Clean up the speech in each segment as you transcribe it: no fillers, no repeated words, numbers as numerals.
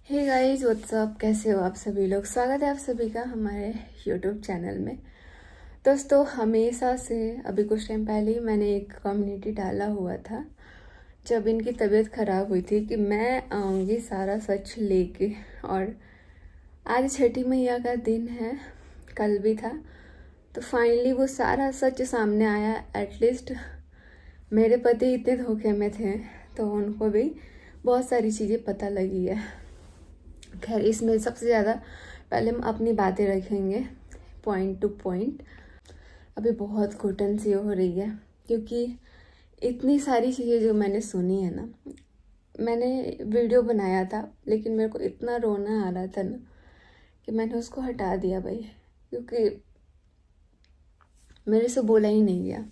Hey guys what's up, कैसे हो आप सभी लोग। स्वागत है आप सभी का हमारे यूट्यूब चैनल में। दोस्तों, हमेशा से अभी कुछ टाइम पहले ही मैंने एक कम्युनिटी डाला हुआ था जब इनकी तबीयत ख़राब हुई थी कि मैं आऊँगी सारा सच लेके। और आज छठी मैया का दिन है, कल भी था, तो फाइनली वो सारा सच सामने आया। एटलीस्ट मेरे पति इतने धोखे में थे तो उनको भी बहुत सारी चीज़ें पता लगी है। खैर, इसमें सबसे ज़्यादा पहले हम अपनी बातें रखेंगे पॉइंट टू पॉइंट। अभी बहुत घुटन सी हो रही है क्योंकि इतनी सारी चीज़ें जो मैंने सुनी है ना। मैंने वीडियो बनाया था लेकिन मेरे को इतना रोना आ रहा था ना कि मैंने उसको हटा दिया भाई, क्योंकि मेरे से बोला ही नहीं गया।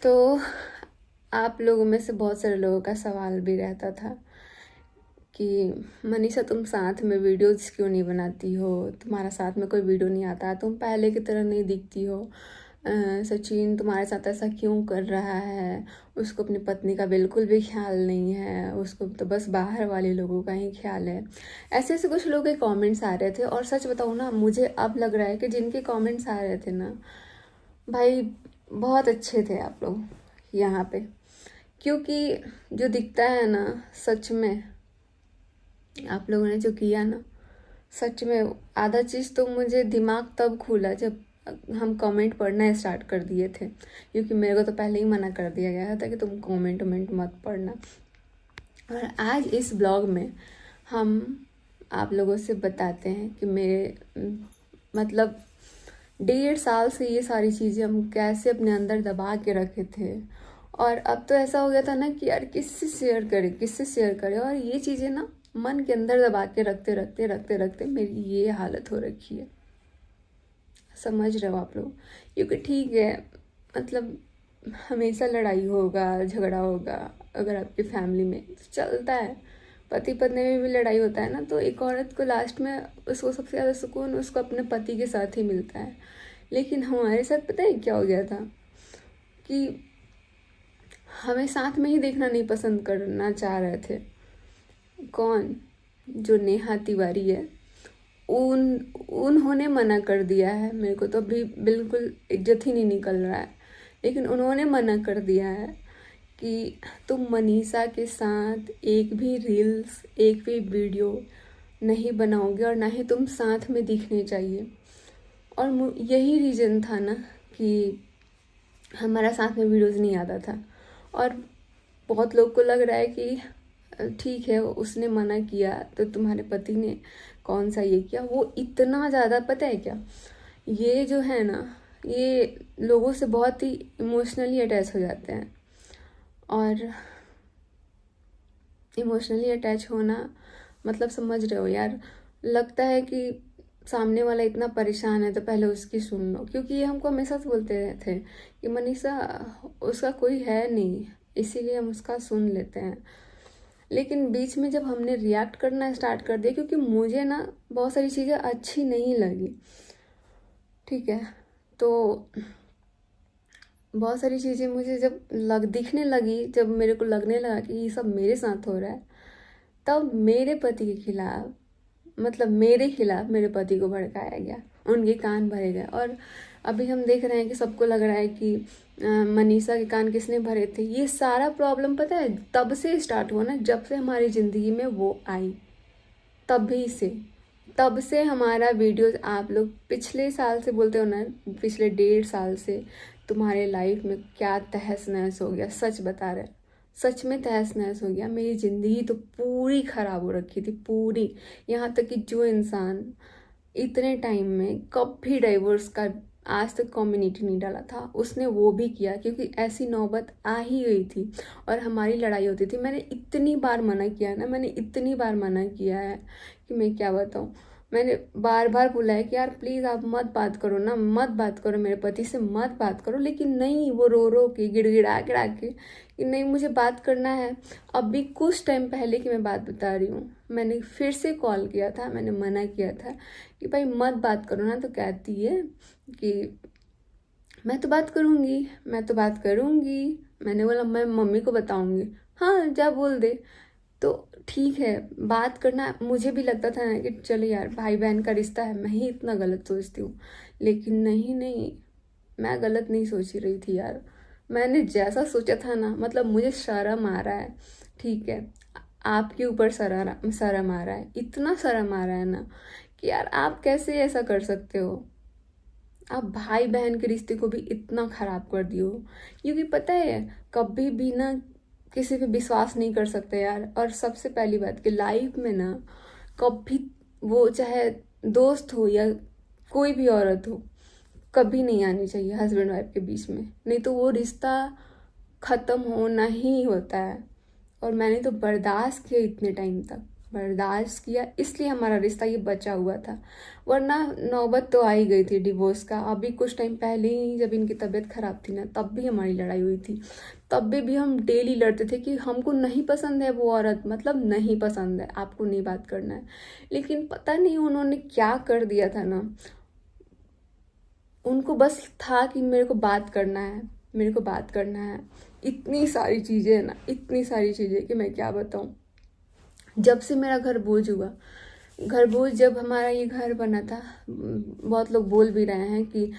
तो आप लोगों में से बहुत सारे लोगों का सवाल भी रहता था कि मनीषा, तुम साथ में वीडियोस क्यों नहीं बनाती हो, तुम्हारा साथ में कोई वीडियो नहीं आता, तुम पहले की तरह नहीं दिखती हो, सचिन तुम्हारे साथ ऐसा क्यों कर रहा है, उसको अपनी पत्नी का बिल्कुल भी ख्याल नहीं है, उसको तो बस बाहर वाले लोगों का ही ख्याल है। ऐसे ऐसे कुछ लोगों के कमेंट्स आ रहे थे। और सच बताऊँ ना, मुझे अब लग रहा है कि जिनके कमेंट्स आ रहे थे ना भाई, बहुत अच्छे थे आप लोग यहाँ पे। क्योंकि जो दिखता है ना सच में, आप लोगों ने जो किया ना, सच में आधा चीज़ तो मुझे दिमाग तब खुला जब हम कमेंट पढ़ना स्टार्ट कर दिए थे। क्योंकि मेरे को तो पहले ही मना कर दिया गया था कि तुम कमेंट मत पढ़ना। और आज इस ब्लॉग में हम आप लोगों से बताते हैं कि मेरे मतलब 1.5 साल से ये सारी चीज़ें हम कैसे अपने अंदर दबा के रखे थे। और अब तो ऐसा हो गया था ना कि यार किससे शेयर करें। और ये चीज़ें ना मन के अंदर दबा के रखते रखते मेरी ये हालत हो रखी है। समझ रहे हो आप लोग। क्योंकि ठीक है, मतलब हमेशा लड़ाई होगा, झगड़ा होगा, अगर आपकी फैमिली में तो चलता है। पति पत्नी में भी लड़ाई होता है ना, तो एक औरत को लास्ट में उसको सबसे ज़्यादा सुकून उसको अपने पति के साथ ही मिलता है। लेकिन हमारे साथ पता है क्या हो गया था कि हमें साथ में ही देखना नहीं पसंद करना चाह रहे थे। कौन? जो नेहा तिवारी है, उन्होंने मना कर दिया है। मेरे को तो अभी बिल्कुल इज्जत ही नहीं निकल रहा है, लेकिन उन्होंने मना कर दिया है कि तुम मनीषा के साथ एक भी रील्स, एक भी वीडियो नहीं बनाओगे और ना ही तुम साथ में दिखने चाहिए। और यही रीज़न था ना कि हमारा साथ में वीडियोज़ नहीं आता था। और बहुत लोग को लग रहा है कि ठीक है, उसने मना किया तो तुम्हारे पति ने कौन सा ये किया। वो इतना ज़्यादा, पता है क्या, ये जो है ना, ये लोगों से बहुत ही इमोशनली अटैच हो जाते हैं। और इमोशनली अटैच होना मतलब समझ रहे हो यार। लगता है कि सामने वाला इतना परेशान है तो पहले उसकी सुन लो। क्योंकि ये हमको हमेशा से बोलते थे कि मनीषा, उसका कोई है नहीं, इसीलिए हम उसका सुन लेते हैं। लेकिन बीच में जब हमने रिएक्ट करना स्टार्ट कर दिया, क्योंकि मुझे ना बहुत सारी चीज़ें अच्छी नहीं लगी, ठीक है, तो बहुत सारी चीज़ें मुझे जब दिखने लगी, जब मेरे को लगने लगा कि ये सब मेरे साथ हो रहा है, तब मेरे पति के खिलाफ, मतलब मेरे खिलाफ मेरे पति को भड़काया गया, उनके कान भरे गए। और अभी हम देख रहे हैं कि सबको लग रहा है कि मनीषा के कान किसने भरे थे। ये सारा प्रॉब्लम पता है तब से स्टार्ट हुआ ना, जब से हमारी ज़िंदगी में वो आई, तब से हमारा वीडियोस, आप लोग पिछले साल से बोलते हो ना, पिछले 1.5 साल से तुम्हारे लाइफ में क्या तहस नहस हो गया। सच बता रहे, सच में तहस नहस हो गया। मेरी ज़िंदगी तो पूरी ख़राब हो रखी थी, पूरी। यहाँ तक कि जो इंसान इतने टाइम में कभी डाइवोर्स का आज तक कम्युनिटी नहीं डाला था, उसने वो भी किया, क्योंकि ऐसी नौबत आ ही गई थी और हमारी लड़ाई होती थी। मैंने इतनी बार मना किया ना, मैंने इतनी बार मना किया है कि मैं क्या बताऊँ। मैंने बार बार बोला है कि यार प्लीज़ आप मत बात करो ना, मत बात करो, मेरे पति से मत बात करो। लेकिन नहीं, वो रो के गिड़गिड़ा के कि नहीं, मुझे बात करना है। अभी कुछ टाइम पहले की मैं बात बता रही हूँ, मैंने फिर से कॉल किया था, मैंने मना किया था कि भाई मत बात करो ना, तो कहती है कि मैं तो बात करूँगी, मैं तो बात करूँगी। मैंने बोला मैं मम्मी को बताऊँगी। हाँ, जा बोल दे। तो ठीक है, बात करना मुझे भी लगता था ना कि चलो यार भाई बहन का रिश्ता है, मैं ही इतना गलत सोचती हूँ। लेकिन नहीं नहीं, मैं गलत नहीं सोच रही थी यार। मैंने जैसा सोचा था ना, मतलब मुझे शर्म आ रहा है, ठीक है, आपके ऊपर शर्म आ रहा है, इतना शर्म आ रहा है ना कि यार आप कैसे ऐसा कर सकते हो। आप भाई बहन के रिश्ते को भी इतना खराब कर दियो। क्योंकि पता है, कभी भी ना किसी पे विश्वास नहीं कर सकते यार। और सबसे पहली बात कि लाइफ में ना कभी, वो चाहे दोस्त हो या कोई भी औरत हो, कभी नहीं आनी चाहिए हस्बैंड वाइफ के बीच में, नहीं तो वो रिश्ता ख़त्म होना ही होता है। और मैंने तो बर्दाश्त किया, इतने टाइम तक बर्दाश्त किया, इसलिए हमारा रिश्ता ये बचा हुआ था। वरना नौबत तो आ ही गई थी डिवोर्स का। अभी कुछ टाइम पहले ही जब इनकी तबीयत ख़राब थी ना, तब भी हमारी लड़ाई हुई थी। तब भी हम डेली लड़ते थे कि हमको नहीं पसंद है वो औरत, मतलब नहीं पसंद है, आपको नहीं बात करना है। लेकिन पता नहीं उन्होंने क्या कर दिया था ना, उनको बस था कि मेरे को बात करना है, मेरे को बात करना है। इतनी सारी चीज़ें ना, इतनी सारी चीज़ें कि मैं क्या बताऊँ। जब से मेरा घर बोझ हुआ, घर बोझ जब हमारा ये घर बना था, बहुत लोग बोल भी रहे हैं कि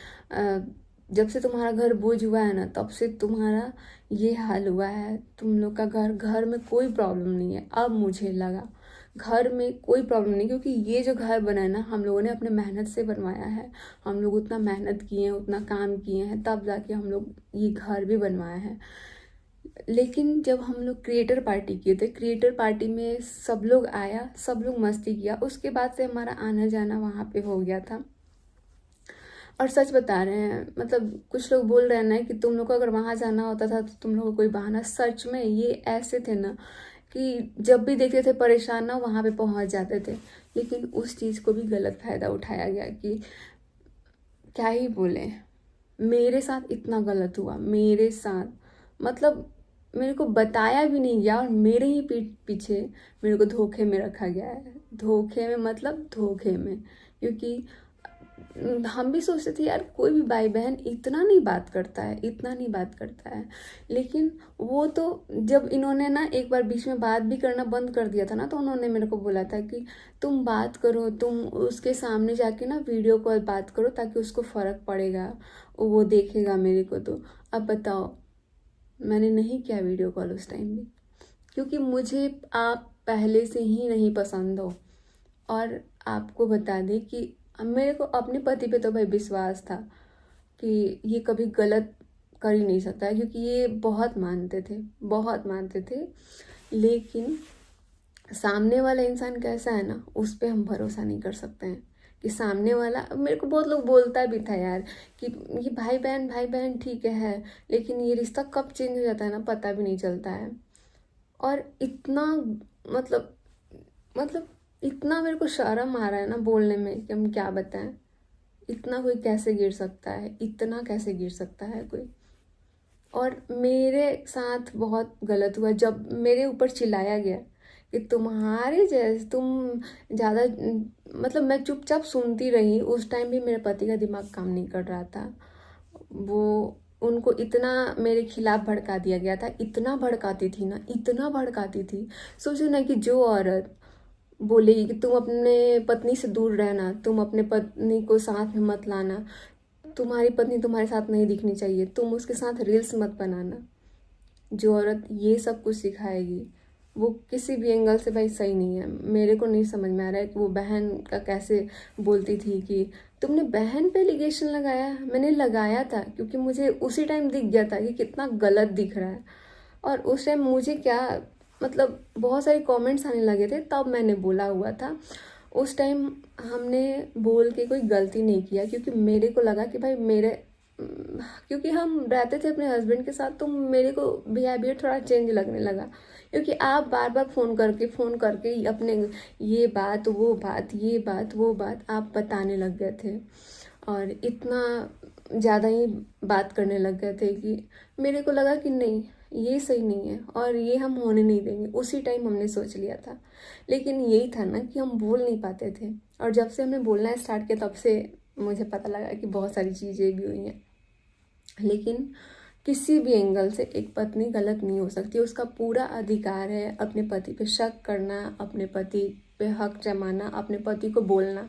जब से तुम्हारा घर बोझ हुआ है ना, तब से तुम्हारा ये हाल हुआ है। तुम लोग का घर में कोई प्रॉब्लम नहीं है। अब मुझे लगा घर में कोई प्रॉब्लम नहीं, क्योंकि ये जो घर बना है ना, हम लोगों ने अपने मेहनत से बनवाया है। हम लोग उतना मेहनत किए हैं, उतना काम किए हैं, तब जाके हम लोग ये घर भी बनवाया है। लेकिन जब हम लोग क्रिएटर पार्टी किए थे, क्रिएटर पार्टी में सब लोग आया, सब लोग मस्ती किया, उसके बाद से हमारा आना जाना वहाँ पे हो गया था। और सच बता रहे हैं, मतलब कुछ लोग बोल रहे हैं ना कि तुम लोग को अगर वहाँ जाना होता था तो तुम लोग को कोई बहाना। सच में ये ऐसे थे ना कि जब भी देखते थे परेशान ना, वहाँ पे पहुँच जाते थे। लेकिन उस चीज़ को भी गलत फ़ायदा उठाया गया कि क्या ही बोले। मेरे साथ इतना गलत हुआ, मेरे साथ, मतलब मेरे को बताया भी नहीं गया, और मेरे ही पीठ पीछे मेरे को धोखे में रखा गया है। धोखे में मतलब धोखे में। क्योंकि हम भी सोचते थे यार कोई भी भाई बहन इतना नहीं बात करता है, इतना नहीं बात करता है। लेकिन वो तो जब इन्होंने ना एक बार बीच में बात भी करना बंद कर दिया था ना, तो उन्होंने मेरे को बोला था कि तुम बात करो, तुम उसके सामने जाके ना वीडियो कॉल बात करो, ताकि उसको फ़र्क पड़ेगा, वो देखेगा मेरे को। तो अब बताओ, मैंने नहीं किया वीडियो कॉल उस टाइम भी, क्योंकि मुझे आप पहले से ही नहीं पसंद हो। और आपको बता दें कि मेरे को अपने पति पे तो भाई विश्वास था कि ये कभी गलत कर ही नहीं सकता है, क्योंकि ये बहुत मानते थे, बहुत मानते थे। लेकिन सामने वाला इंसान कैसा है ना, उस पर हम भरोसा नहीं कर सकते हैं कि सामने वाला, मेरे को बहुत लोग बोलता भी था यार कि ये भाई बहन ठीक है, लेकिन ये रिश्ता कब चेंज हो जाता है ना, पता भी नहीं चलता है। और इतना, मतलब मतलब इतना मेरे को शर्म आ रहा है ना बोलने में कि हम क्या बताएं। इतना कोई कैसे गिर सकता है, इतना कैसे गिर सकता है कोई। और मेरे साथ बहुत गलत हुआ जब मेरे ऊपर चिल्लाया गया कि तुम्हारे जैसे तुम ज़्यादा, मतलब मैं चुपचाप सुनती रही। उस टाइम भी मेरे पति का दिमाग काम नहीं कर रहा था। वो, उनको इतना मेरे खिलाफ भड़का दिया गया था, इतना भड़काती थी ना, इतना भड़काती थी। सोचो ना कि जो औरत बोलेगी कि तुम अपने पत्नी से दूर रहना, तुम अपने पत्नी को साथ में मत लाना, तुम्हारी पत्नी तुम्हारे साथ नहीं दिखनी चाहिए, तुम उसके साथ रील्स मत बनाना, जो औरत ये सब कुछ सिखाएगी वो किसी भी एंगल से भाई सही नहीं है। मेरे को नहीं समझ में आ रहा है कि वो बहन का कैसे बोलती थी कि तुमने बहन पे एलिगेशन लगाया। मैंने लगाया था क्योंकि मुझे उसी टाइम दिख गया था कि कितना गलत दिख रहा है। और उस टाइम मुझे क्या, मतलब बहुत सारे कमेंट्स आने लगे थे, तब मैंने बोला हुआ था। उस टाइम हमने बोल के कोई गलती नहीं किया, क्योंकि मेरे को लगा कि भाई मेरे, क्योंकि हम रहते थे अपने हस्बैंड के साथ, तो मेरे को बिहेवियर थोड़ा चेंज लगने लगा। क्योंकि आप बार बार फ़ोन करके अपने ये बात वो बात, ये बात वो बात आप बताने लग गए थे। और इतना ज़्यादा ही बात करने लग गए थे कि मेरे को लगा कि नहीं, ये सही नहीं है और ये हम होने नहीं देंगे। उसी टाइम हमने सोच लिया था। लेकिन यही था ना कि हम बोल नहीं पाते थे। और जब से हमने बोलना स्टार्ट किया, तब से मुझे पता लगा कि बहुत सारी चीज़ें भी हुई हैं। लेकिन किसी भी एंगल से एक पत्नी गलत नहीं हो सकती। उसका पूरा अधिकार है अपने पति पे शक करना, अपने पति पे हक जमाना, अपने पति को बोलना।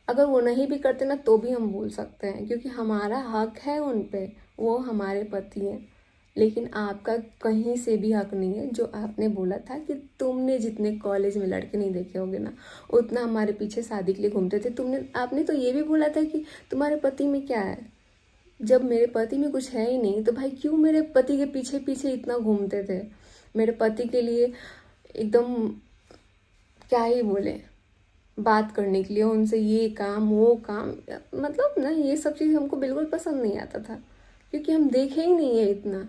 अगर वो नहीं भी करते ना तो भी हम बोल सकते हैं, क्योंकि हमारा हक है उन पे, वो हमारे पति हैं। लेकिन आपका कहीं से भी हक नहीं है। जो आपने बोला था कि तुमने जितने कॉलेज में लड़के नहीं देखे होंगे ना, उतना हमारे पीछे शादी के लिए घूमते थे। आपने तो ये भी बोला था कि तुम्हारे पति में क्या है। जब मेरे पति में कुछ है ही नहीं तो भाई क्यों मेरे पति के पीछे पीछे इतना घूमते थे। मेरे पति के लिए एकदम क्या ही बोले, बात करने के लिए उनसे ये काम वो काम, मतलब ना ये सब चीज़ हमको बिल्कुल पसंद नहीं आता था, क्योंकि हम देखे ही नहीं है इतना।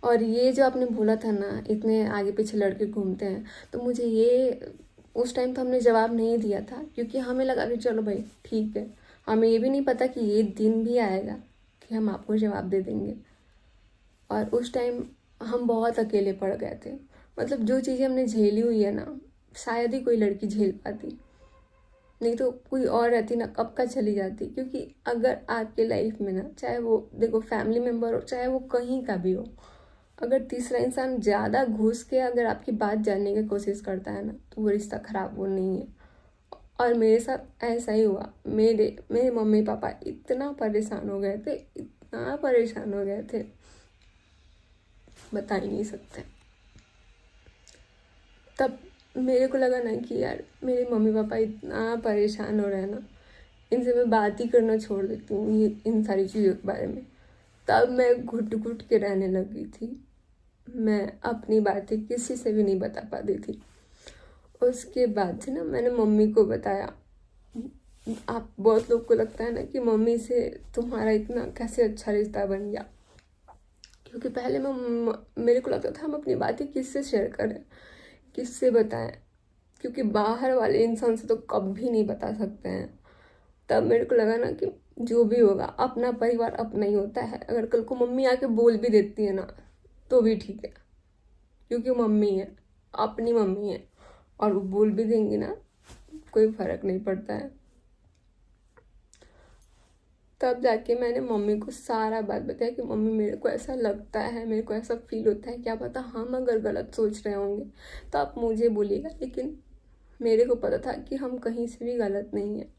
और ये जो आपने बोला था ना इतने आगे पीछे लड़के घूमते हैं, तो मुझे ये उस टाइम तो हमने जवाब नहीं दिया था, क्योंकि हमें लगा कि चलो भाई ठीक है। हमें ये भी नहीं पता कि ये दिन भी आएगा कि हम आपको जवाब दे देंगे। और उस टाइम हम बहुत अकेले पड़ गए थे। मतलब जो चीज़ें हमने झेली हुई है ना, शायद ही कोई लड़की झेल पाती। नहीं तो कोई और रहती ना कब का चली जाती। क्योंकि अगर आपके लाइफ में ना, चाहे वो देखो फैमिली मेम्बर हो, चाहे वो कहीं का भी हो, अगर तीसरा इंसान ज़्यादा घुस के अगर आपकी बात जानने की कोशिश करता है ना, तो वो रिश्ता खराब वो नहीं है। और मेरे साथ ऐसा ही हुआ। मेरे मम्मी पापा इतना परेशान हो गए थे, इतना परेशान हो गए थे, बता ही नहीं सकते। तब मेरे को लगा ना कि यार मेरे मम्मी पापा इतना परेशान हो रहे हैं ना, इनसे मैं बात ही करना छोड़ देती हूँ ये इन सारी चीज़ों के बारे में। तब मैं घुट घुट के रहने लगी थी। मैं अपनी बातें किसी से भी नहीं बता पाती थी। उसके बाद से ना मैंने मम्मी को बताया। आप बहुत लोग को लगता है ना कि मम्मी से तुम्हारा इतना कैसे अच्छा रिश्ता बन गया, क्योंकि पहले मेरे को लगता था हम अपनी बातें किससे शेयर करें, किससे बताएं, क्योंकि बाहर वाले इंसान से तो कभी नहीं बता सकते हैं। तब मेरे को लगा ना कि जो भी होगा अपना परिवार अपना ही होता है। अगर कल को मम्मी आके बोल भी देती है ना तो भी ठीक है, क्योंकि मम्मी है, अपनी मम्मी है, और वो बोल भी देंगी ना, कोई फर्क नहीं पड़ता है। तब जाके मैंने मम्मी को सारा बात बताया कि मम्मी मेरे को ऐसा लगता है, मेरे को ऐसा फील होता है, क्या पता हम अगर गलत सोच रहे होंगे तो आप मुझे बोलिएगा। लेकिन मेरे को पता था कि हम कहीं से भी गलत नहीं है।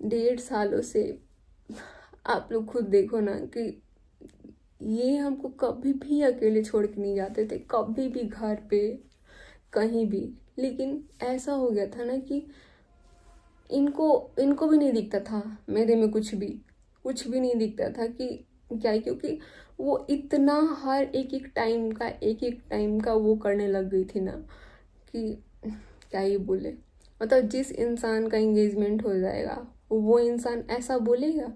1.5 सालों से आप लोग खुद देखो ना कि ये हमको कभी भी अकेले छोड़ के नहीं जाते थे, कभी भी, घर पे कहीं भी। लेकिन ऐसा हो गया था ना कि इनको भी नहीं दिखता था मेरे में कुछ भी नहीं दिखता था कि क्या है, क्योंकि वो इतना हर एक एक टाइम का वो करने लग गई थी ना कि क्या ही बोले। मतलब जिस इंसान का एंगेजमेंट हो जाएगा वो इंसान ऐसा बोलेगा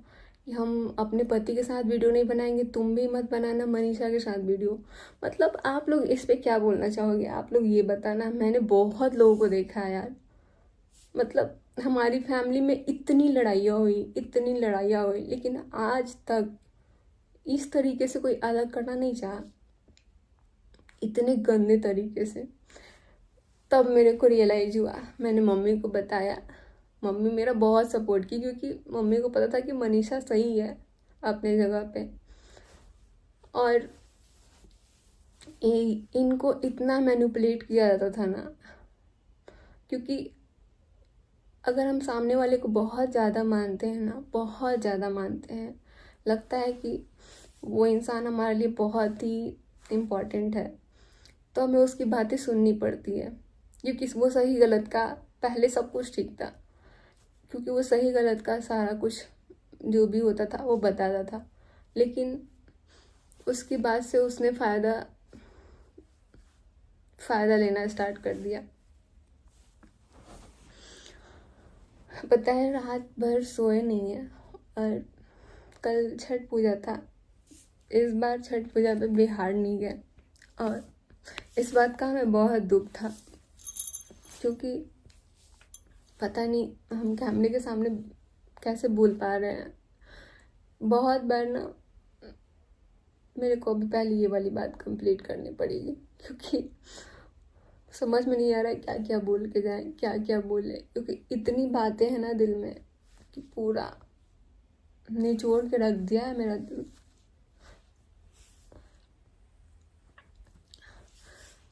कि हम अपने पति के साथ वीडियो नहीं बनाएंगे, तुम भी मत बनाना मनीषा के साथ वीडियो। मतलब आप लोग इस पे क्या बोलना चाहोगे, आप लोग ये बताना। मैंने बहुत लोगों को देखा है यार। मतलब हमारी फैमिली में इतनी लड़ाइयाँ हुई, लेकिन आज तक इस तरीके से कोई अलग करना नहीं चाहा, इतने गंदे तरीके से। तब मेरे को रियलाइज हुआ, मैंने मम्मी को बताया। मम्मी मेरा बहुत सपोर्ट की, क्योंकि मम्मी को पता था कि मनीषा सही है अपने जगह पे। और इनको इतना मैनिपुलेट किया जाता था ना, क्योंकि अगर हम सामने वाले को बहुत ज़्यादा मानते हैं ना, बहुत ज़्यादा मानते हैं, लगता है कि वो इंसान हमारे लिए बहुत ही इम्पोर्टेंट है, तो हमें उसकी बातें सुननी पड़ती है। क्योंकि वो सही गलत का पहले सब कुछ ठीक था, क्योंकि वो सही गलत का सारा कुछ जो भी होता था वो बताता था। लेकिन उसके बाद से उसने फ़ायदा लेना स्टार्ट कर दिया। पता है रात भर सोए नहीं है। और कल छठ पूजा था, इस बार छठ पूजा पे बिहार नहीं गए, और इस बात का हमें बहुत दुख था, क्योंकि पता नहीं हम कैमरे के सामने कैसे बोल पा रहे हैं। बहुत बार ना मेरे को अभी पहले ये वाली बात कंप्लीट करनी पड़ेगी, क्योंकि समझ में नहीं आ रहा है क्या क्या बोल के जाएं, क्या क्या बोले, क्योंकि इतनी बातें हैं ना दिल में कि पूरा निचोड़ के रख दिया है मेरा दिल।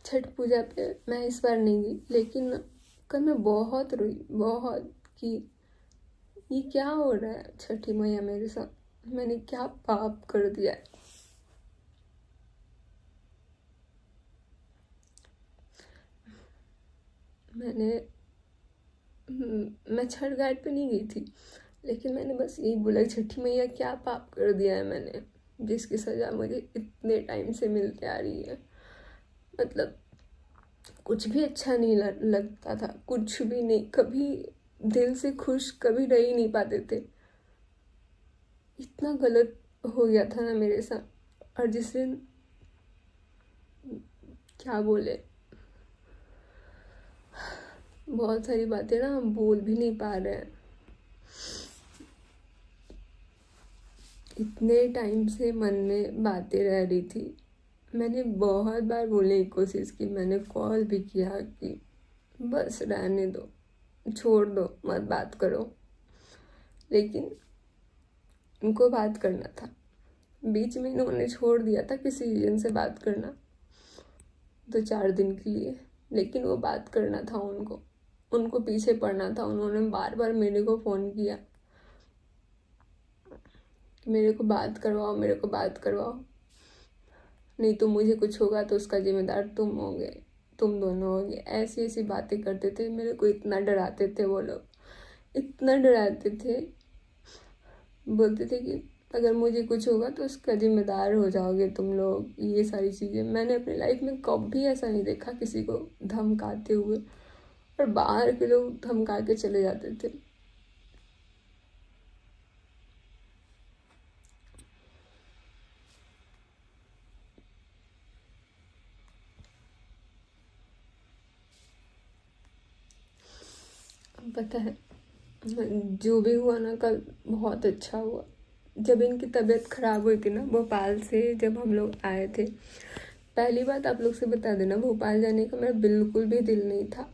छठ पूजा पे मैं इस बार नहीं गई, लेकिन कल मैं बहुत रोई, बहुत, कि ये क्या हो रहा है छठी मैया मेरे साथ, मैंने क्या पाप कर दिया है। मैं छठ घाट पे नहीं गई थी, लेकिन मैंने बस यही बोला, छठी मैया क्या पाप कर दिया है मैंने, जिसकी सज़ा मुझे इतने टाइम से मिलते आ रही है। मतलब कुछ भी अच्छा नहीं लगता था, कुछ भी नहीं, कभी दिल से खुश कभी रह ही नहीं पाते थे। इतना गलत हो गया था ना मेरे साथ। और जिस दिन, क्या बोले, बहुत सारी बातें ना हम बोल भी नहीं पा रहे हैं। इतने टाइम से मन में बातें रह रही थी। मैंने बहुत बार बोलने की कोशिश की, मैंने कॉल भी किया कि बस रहने दो, छोड़ दो, मत बात करो, लेकिन उनको बात करना था। बीच में इन्होंने छोड़ दिया था किसी रीजन से बात करना, 2-4 दिन के लिए, लेकिन वो बात करना था उनको पीछे पड़ना था। उन्होंने बार बार मेरे को फ़ोन किया, मेरे को बात करवाओ, मेरे को बात करवाओ, नहीं तो मुझे कुछ होगा तो उसका जिम्मेदार तुम होगे, तुम दोनों होगे। ऐसी ऐसी बातें करते थे, मेरे को इतना डराते थे वो लोग, इतना डराते थे। बोलते थे कि अगर मुझे कुछ होगा तो उसका जिम्मेदार हो जाओगे तुम लोग, ये सारी चीज़ें। मैंने अपनी लाइफ में कभी ऐसा नहीं देखा किसी को धमकाते हुए, और बाहर के लोग धमका के चले जाते थे। पता है, जो भी हुआ ना कल, बहुत अच्छा हुआ। जब इनकी तबीयत ख़राब हुई थी ना, भोपाल से जब हम लोग आए थे, पहली बात आप लोग से बता देना, भोपाल जाने का मेरा बिल्कुल भी दिल नहीं था,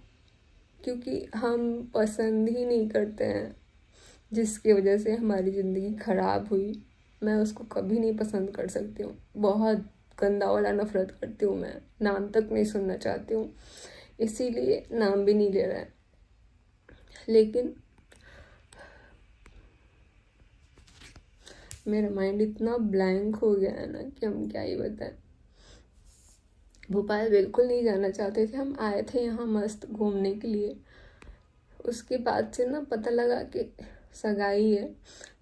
क्योंकि हम पसंद ही नहीं करते हैं जिसकी वजह से हमारी ज़िंदगी ख़राब हुई। मैं उसको कभी नहीं पसंद कर सकती हूँ, बहुत गंदा वाला नफ़रत करती हूँ मैं, नाम तक नहीं सुनना चाहती हूँ, इसीलिए नाम भी नहीं ले रहा है। लेकिन मेरा माइंड इतना ब्लैंक हो गया है ना कि हम क्या ही बताएं। भोपाल बिल्कुल नहीं जाना चाहते थे, हम आए थे यहाँ मस्त घूमने के लिए। उसके बाद से ना पता लगा कि सगाई है,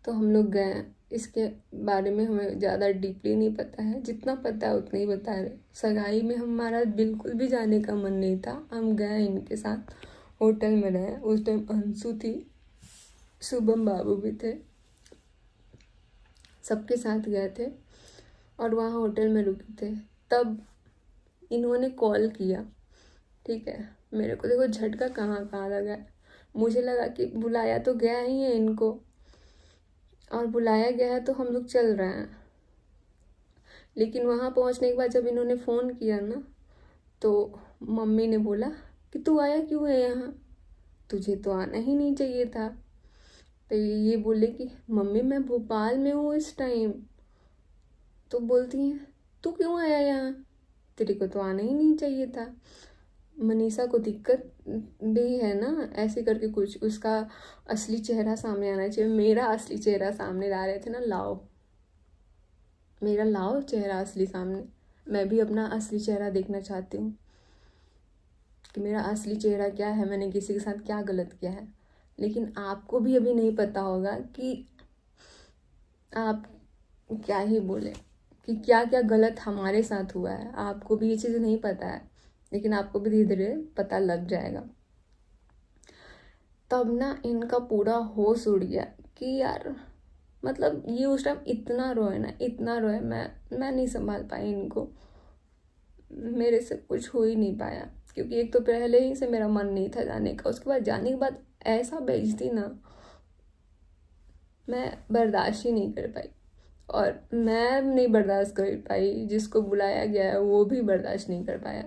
तो हम लोग गए। इसके बारे में हमें ज़्यादा डीपली नहीं पता है, जितना पता है उतना ही बता रहे। सगाई में हमारा बिल्कुल भी जाने का मन नहीं था, हम गए इनके साथ, होटल में रहे। उस टाइम अंशु थी, शुभम बाबू भी थे, सबके साथ गए थे और वहाँ होटल में रुके थे। तब इन्होंने कॉल किया, ठीक है। मेरे को देखो झटका कहाँ कहाँ लगा, मुझे लगा कि बुलाया तो गया ही है इनको, और बुलाया गया है तो हम लोग चल रहे हैं। लेकिन वहाँ पहुँचने के बाद जब इन्होंने फ़ोन किया ना, तो मम्मी ने बोला कि तू आया क्यों है यहाँ, तुझे तो आना ही नहीं चाहिए था। तो ये बोले कि मम्मी मैं भोपाल में हूँ इस टाइम। तो बोलती हैं तू क्यों आया यहाँ, तेरे को तो आना ही नहीं चाहिए था। मनीषा को दिक्कत भी है ना, ऐसे करके कुछ, उसका असली चेहरा सामने आना चाहिए। मेरा असली चेहरा सामने ला रहे थे ना, लाओ मेरा, लाओ चेहरा असली सामने। मैं भी अपना असली चेहरा देखना चाहती हूँ कि मेरा असली चेहरा क्या है, मैंने किसी के साथ क्या गलत किया है। लेकिन आपको भी अभी नहीं पता होगा कि आप क्या ही बोले, कि क्या क्या गलत हमारे साथ हुआ है। आपको भी ये चीज़ नहीं पता है, लेकिन आपको भी धीरे धीरे पता लग जाएगा। तब ना इनका पूरा होश उड़ गया कि यार, मतलब ये उस टाइम इतना रोए ना, इतना रोए, मैं नहीं संभाल पाई इनको। मेरे से कुछ हो ही नहीं पाया, क्योंकि एक तो पहले ही से मेरा मन नहीं था जाने का, उसके बाद जाने के बाद ऐसा बेइज्जती ना, मैं बर्दाश्त ही नहीं कर पाई। और मैं नहीं बर्दाश्त कर पाई, जिसको बुलाया गया है वो भी बर्दाश्त नहीं कर पाया।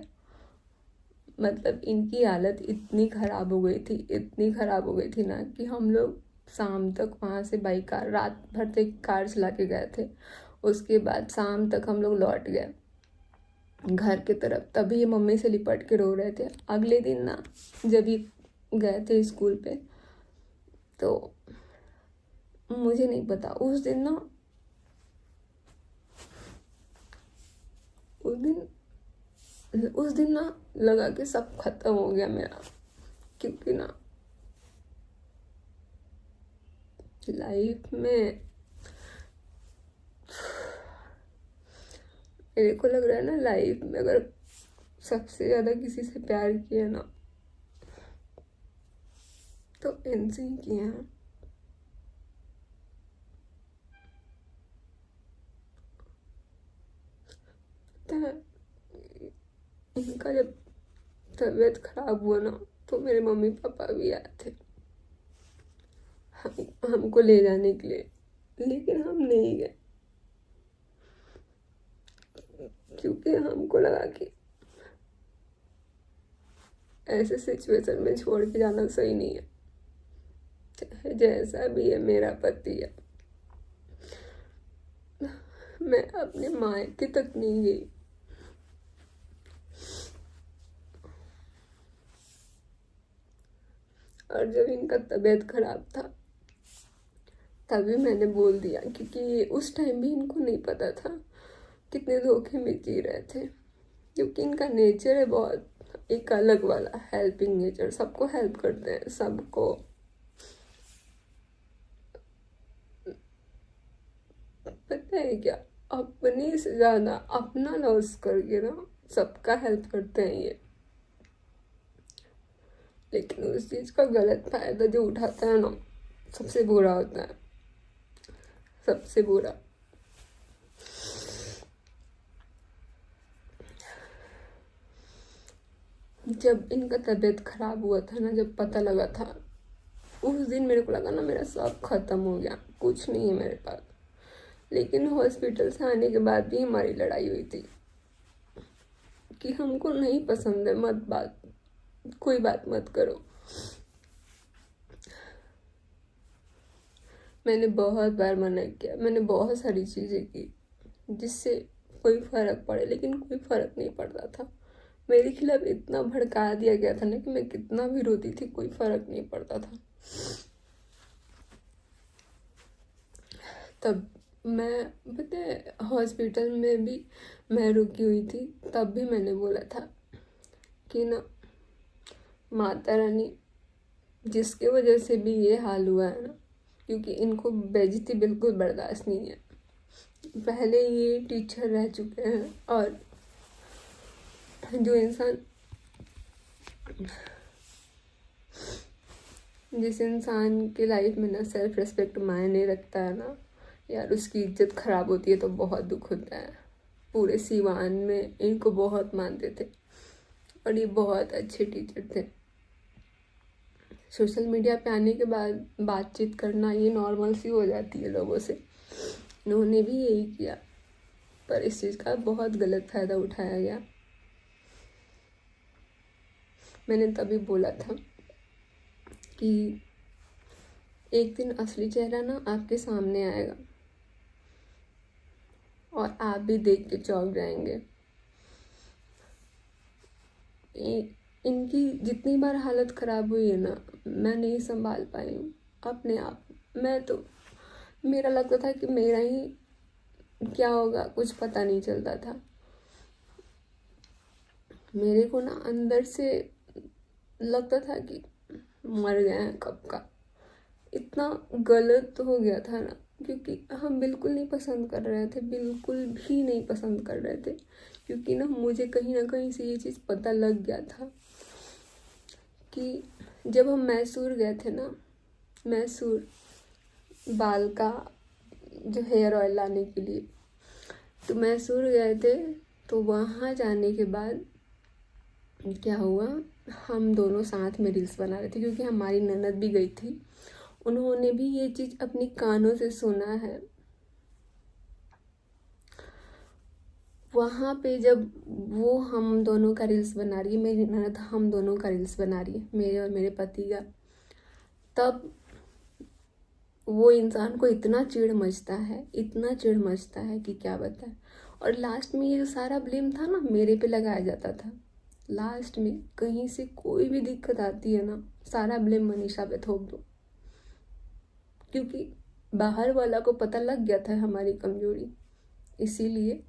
मतलब इनकी हालत इतनी ख़राब हो गई थी, इतनी ख़राब हो गई थी ना, कि हम लोग शाम तक वहाँ से बाई कार, रात भर तक कार चला के गए थे। उसके बाद शाम तक हम लोग लौट गए घर की तरफ। तभी ये मम्मी से लिपट के रो रहे थे। अगले दिन ना जब ये गए थे स्कूल पे, तो मुझे नहीं पता उस दिन ना लगा कि सब खत्म हो गया मेरा। क्योंकि ना लाइफ में मेरे को लग रहा है ना, लाइफ में अगर सबसे ज़्यादा किसी से प्यार किया ना तो इनसे ही किया है। पता है, इनका जब तबीयत खराब हुआ ना तो मेरे मम्मी पापा भी आए थे हमको ले जाने के लिए, लेकिन हम नहीं गए क्योंकि हमको लगा कि ऐसे सिचुएशन में छोड़ के जाना सही नहीं है। चाहे जैसा भी है, मेरा पति है। मैं अपने मायके तक नहीं गई। और जब इनका तबीयत खराब था तभी मैंने बोल दिया, क्योंकि उस टाइम भी इनको नहीं पता था कितने धोखे में जी रहे थे। क्योंकि इनका नेचर है बहुत एक अलग वाला, हेल्पिंग नेचर। सबको हेल्प करते हैं, सबको। पता है क्या, अपने से ज़्यादा अपना लॉस करके ना सबका हेल्प करते हैं ये। लेकिन उस चीज़ का गलत फायदा जो उठाता है ना, सबसे बुरा होता है, सबसे बुरा। जब इनका तबीयत खराब हुआ था ना, जब पता लगा था, उस दिन मेरे को लगा ना मेरा सब खत्म हो गया, कुछ नहीं है मेरे पास। लेकिन हॉस्पिटल से आने के बाद भी हमारी लड़ाई हुई थी कि हमको नहीं पसंद है, कोई बात मत करो। मैंने बहुत बार मना किया, मैंने बहुत सारी चीज़ें की जिससे कोई फ़र्क पड़े, लेकिन कोई फ़र्क नहीं पड़ता था। मेरे खिलाफ इतना भड़का दिया गया था ना कि मैं कितना भी रोती थी, कोई फ़र्क नहीं पड़ता था। तब मैं, पता है, हॉस्पिटल में भी मैं रुकी हुई थी, तब भी मैंने बोला था कि ना माता रानी, जिसके वजह से भी ये हाल हुआ है ना, क्योंकि इनको बेइज्जती बिल्कुल बर्दाश्त नहीं है। पहले ये टीचर रह चुके हैं, और जो इंसान, जिस इंसान के लाइफ में ना सेल्फ रिस्पेक्ट मायने रखता है ना यार, उसकी इज्जत खराब होती है तो बहुत दुख होता है। पूरे सीवान में इनको बहुत मानते थे और ये बहुत अच्छे टीचर थे। सोशल मीडिया पे आने के बाद बातचीत करना ये नॉर्मल सी हो जाती है लोगों से। इन्होंने भी यही किया, पर इस चीज़ का बहुत गलत फ़ायदा उठाया गया। मैंने तभी बोला था कि एक दिन असली चेहरा ना आपके सामने आएगा और आप भी देख के चौंक जाएंगे। इनकी जितनी बार हालत ख़राब हुई है ना, मैं नहीं संभाल पाई हूँ अपने आप। मेरा लगता था कि मेरा ही क्या होगा, कुछ पता नहीं चलता था। मेरे को ना अंदर से लगता था कि मर गए हैं कब का। इतना गलत हो गया था ना, क्योंकि हम बिल्कुल नहीं पसंद कर रहे थे, बिल्कुल भी नहीं पसंद कर रहे थे। क्योंकि ना मुझे कहीं ना कहीं से ये चीज़ पता लग गया था कि जब हम मैसूर गए थे ना, मैसूर बाल का जो हेयर ऑयल लाने के लिए, तो मैसूर गए थे। तो वहाँ जाने के बाद क्या हुआ, हम दोनों साथ में रील्स बना रहे थे, क्योंकि हमारी ननद भी गई थी, उन्होंने भी ये चीज़ अपनी कानों से सुना है। वहाँ पे जब वो हम दोनों का रील्स बना रही है, मेरी ननद हम दोनों का रील्स बना रही है, मेरे और मेरे पति का, तब वो इंसान को इतना चिढ़ मचता है, इतना चिढ़ मचता है कि क्या बताएं। और लास्ट में ये जो सारा ब्लेम था ना मेरे पे लगाया जाता था। लास्ट में कहीं से कोई भी दिक्कत आती है ना, सारा ब्लेम मनीषा पे थोप दो, क्योंकि बाहर वाला को पता लग गया था हमारी कमजोरी। इसीलिए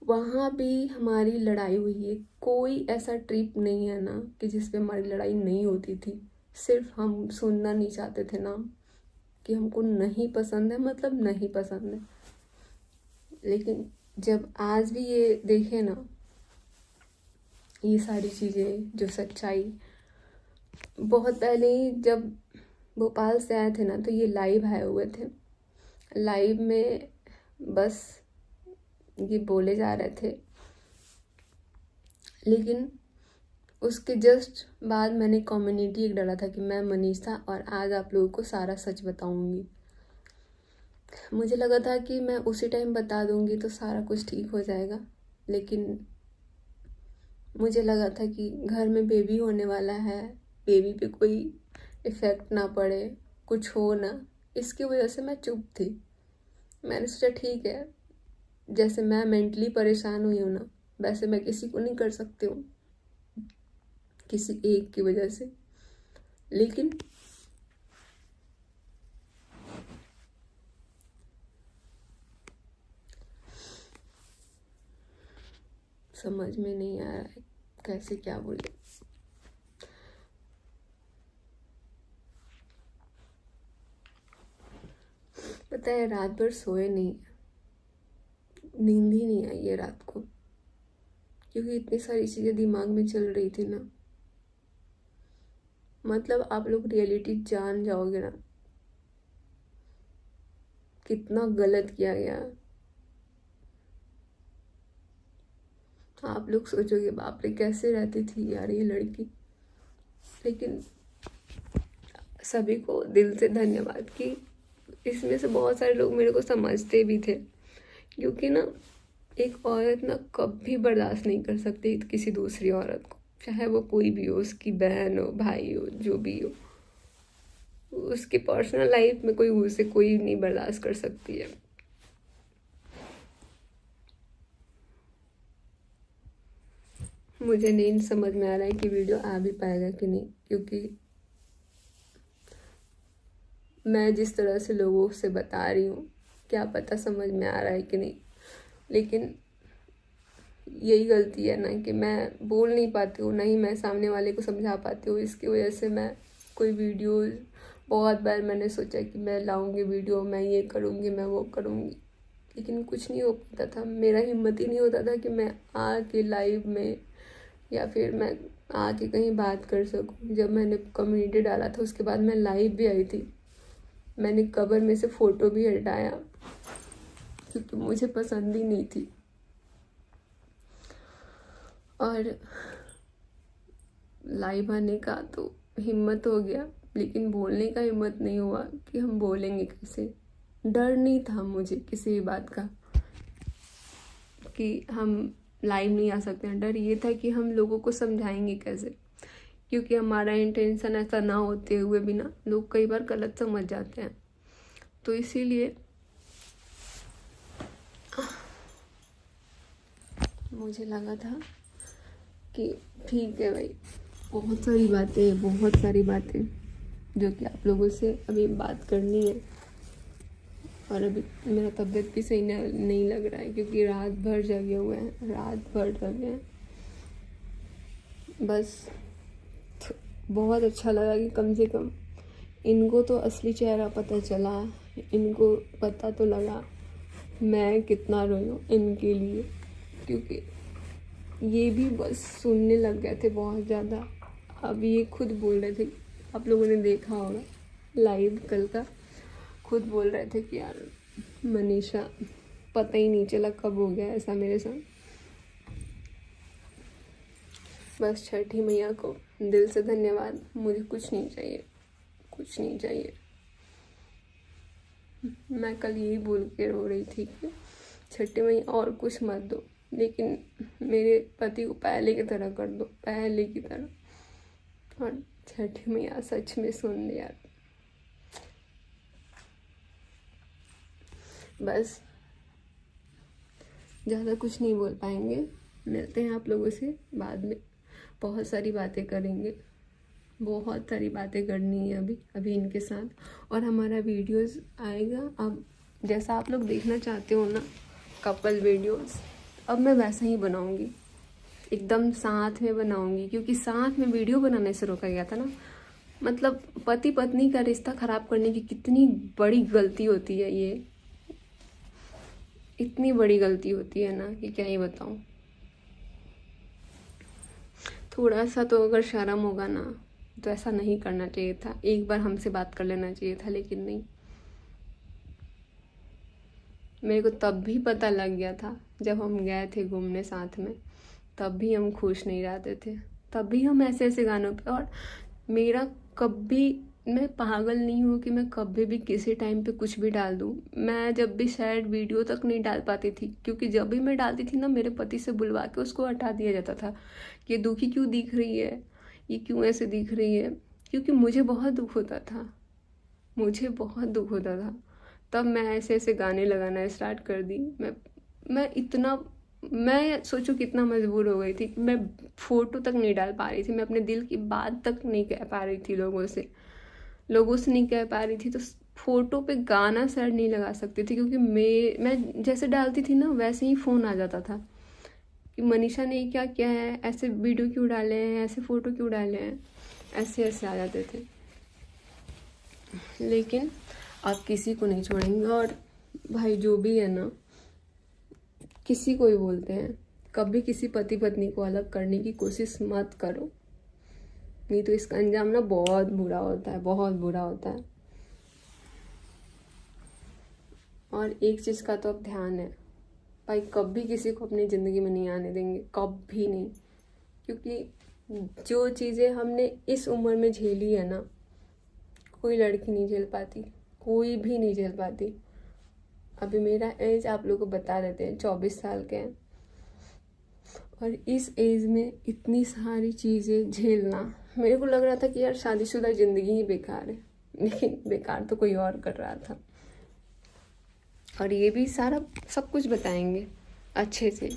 वहाँ भी हमारी लड़ाई हुई है। कोई ऐसा ट्रिप नहीं है ना कि जिस पे हमारी लड़ाई नहीं होती थी। सिर्फ हम सुनना नहीं चाहते थे ना कि हमको नहीं पसंद है, मतलब नहीं पसंद है। लेकिन जब आज भी ये देखे ना, ये सारी चीज़ें, जो सच्चाई, बहुत पहले ही जब भोपाल से आए थे ना, तो ये लाइव आए हुए थे। लाइव में बस ये बोले जा रहे थे, लेकिन उसके जस्ट बाद मैंने कम्युनिटी एक डाला था कि मैं मनीषा और आज आप लोगों को सारा सच बताऊंगी। मुझे लगा था कि मैं उसी टाइम बता दूंगी तो सारा कुछ ठीक हो जाएगा, लेकिन मुझे लगा था कि घर में बेबी होने वाला है, बेबी पे कोई इफ़ेक्ट ना पड़े, कुछ हो ना, इसकी वजह से मैं चुप थी। मैंने सोचा ठीक है, जैसे मैं मेंटली परेशान हुई हूँ ना, वैसे मैं किसी को नहीं कर सकती हूँ, किसी एक की वजह से। लेकिन समझ में नहीं आ रहा है कैसे क्या बोले। पता है रात भर सोए नहीं, नींद ही नहीं आई है रात को, क्योंकि इतनी सारी चीज़ें दिमाग में चल रही थी ना। मतलब आप लोग रियलिटी जान जाओगे ना, कितना गलत किया गया। आप लोग सोचोगे बाप रे कैसे रहती थी यार ये लड़की। लेकिन सभी को दिल से धन्यवाद कि इसमें से बहुत सारे लोग मेरे को समझते भी थे, क्योंकि ना एक औरत ना कभी बर्दाश्त नहीं कर सकती किसी दूसरी औरत को, चाहे वो कोई भी हो, उसकी बहन हो, भाई हो, जो भी हो। उसकी पर्सनल लाइफ में कोई उसे कोई नहीं बर्दाश्त कर सकती है। मुझे नहीं समझ में आ रहा है कि वीडियो आ भी पाएगा कि नहीं, क्योंकि मैं जिस तरह से लोगों से बता रही हूँ, क्या पता समझ में आ रहा है कि नहीं। लेकिन यही गलती है ना कि मैं बोल नहीं पाती हूँ, नहीं मैं सामने वाले को समझा पाती हूँ। इसकी वजह से मैं कोई वीडियो, बहुत बार मैंने सोचा कि मैं लाऊंगी वीडियो, मैं ये करूँगी, मैं वो करूँगी, लेकिन कुछ नहीं हो पाता था। मेरा हिम्मत ही नहीं होता था कि मैं आके लाइव में या फिर मैं आके कहीं बात कर सकूँ। जब मैंने कम्युनिटी डाला था उसके बाद मैं लाइव भी आई थी, मैंने कवर में से फ़ोटो भी हटाया क्योंकि मुझे पसंद ही नहीं थी। और लाइव आने का तो हिम्मत हो गया, लेकिन बोलने का हिम्मत नहीं हुआ कि हम बोलेंगे कैसे। डर नहीं था मुझे किसी भी बात का कि हम लाइव नहीं आ सकते हैं, डर ये था कि हम लोगों को समझाएंगे कैसे, क्योंकि हमारा इंटेंशन ऐसा ना होते हुए भी ना लोग कई बार गलत समझ जाते हैं। तो इसीलिए मुझे लगा था कि ठीक है भाई, बहुत सारी बातें जो कि आप लोगों से अभी बात करनी है। और अभी मेरा तबीयत भी सही नहीं लग रहा है, क्योंकि रात भर जगे हुए हैं, रात भर जगे हैं। बस बहुत अच्छा लगा कि कम से कम इनको तो असली चेहरा पता चला, इनको पता तो लगा मैं कितना रोई हूँ इनके लिए, क्योंकि ये भी बस सुनने लग गए थे बहुत ज़्यादा। अब ये खुद बोल रहे थे, आप लोगों ने देखा होगा लाइव कल का, खुद बोल रहे थे कि यार मनीषा पता ही नहीं चला कब हो गया ऐसा मेरे साथ। बस छठी मैया को दिल से धन्यवाद, मुझे कुछ नहीं चाहिए, कुछ नहीं चाहिए। मैं कल यही बोल के रो रही थी कि छठी मैया और कुछ मत दो, लेकिन मेरे पति को पहले की तरह कर दो, पहले की तरह। और छठी मैया सच में सुन लिया। बस, ज़्यादा कुछ नहीं बोल पाएंगे। मिलते हैं आप लोगों से बाद में, बहुत सारी बातें करेंगे, बहुत सारी बातें करनी है अभी इनके साथ। और हमारा वीडियोस आएगा अब जैसा आप लोग देखना चाहते हो ना, कपल वीडियोस, अब मैं वैसा ही बनाऊंगी, एकदम साथ में बनाऊंगी। क्योंकि साथ में वीडियो बनाने से रोका गया था ना। मतलब पति पत्नी का रिश्ता ख़राब करने की कितनी बड़ी गलती होती है, ये इतनी बड़ी गलती होती है ना कि क्या ही बताऊं। थोड़ा सा तो अगर शर्म होगा ना तो ऐसा नहीं करना चाहिए था, एक बार हमसे बात कर लेना चाहिए था, लेकिन नहीं। मेरे को तब भी पता लग गया था जब हम गए थे घूमने साथ में, तब भी हम खुश नहीं रहते थे, तब भी हम ऐसे ऐसे गानों पे। और मेरा कभी, मैं पागल नहीं हूँ कि मैं कभी भी किसी टाइम पे कुछ भी डाल दूँ। मैं जब भी सैड वीडियो तक नहीं डाल पाती थी, क्योंकि जब भी मैं डालती थी ना मेरे पति से बुलवा के उसको हटा दिया जाता था कि ये दुखी क्यों दिख रही है, ये क्यों ऐसे दिख रही है। क्योंकि मुझे बहुत दुख होता था, मुझे बहुत दुख होता था। तब मैं ऐसे ऐसे गाने लगाना स्टार्ट कर दी। मैं सोचो कितना मजबूर हो गई थी कि मैं फ़ोटो तक नहीं डाल पा रही थी, मैं अपने दिल की बात तक नहीं कह पा रही थी लोगों से नहीं कह पा रही थी। तो फ़ोटो पे गाना सैड नहीं लगा सकती थी, क्योंकि मैं जैसे डालती थी ना वैसे ही फ़ोन आ जाता था कि मनीषा ने क्या किया है, ऐसे वीडियो क्यों डाले हैं, ऐसे फ़ोटो क्यों डाले हैं, ऐसे ऐसे आ जाते थे। लेकिन आप किसी को नहीं छोड़ेंगे। और भाई जो भी है ना, किसी को ही बोलते हैं, कभी किसी पति पत्नी को अलग करने की कोशिश मत करो, नहीं तो इसका अंजाम ना बहुत बुरा होता है, बहुत बुरा होता है। और एक चीज़ का तो अब ध्यान है भाई, कभी किसी को अपनी ज़िंदगी में नहीं आने देंगे, कभी नहीं। क्योंकि जो चीज़ें हमने इस उम्र में झेली है ना, कोई लड़की नहीं झेल पाती, कोई भी नहीं झेल पाती। अभी मेरा एज आप लोगों को बता देते हैं, 24 साल के हैं। और इस एज में इतनी सारी चीज़ें झेलना, मेरे को लग रहा था कि यार शादीशुदा ज़िंदगी ही बेकार है, लेकिन बेकार तो कोई और कर रहा था। और ये भी सारा सब कुछ बताएंगे अच्छे से।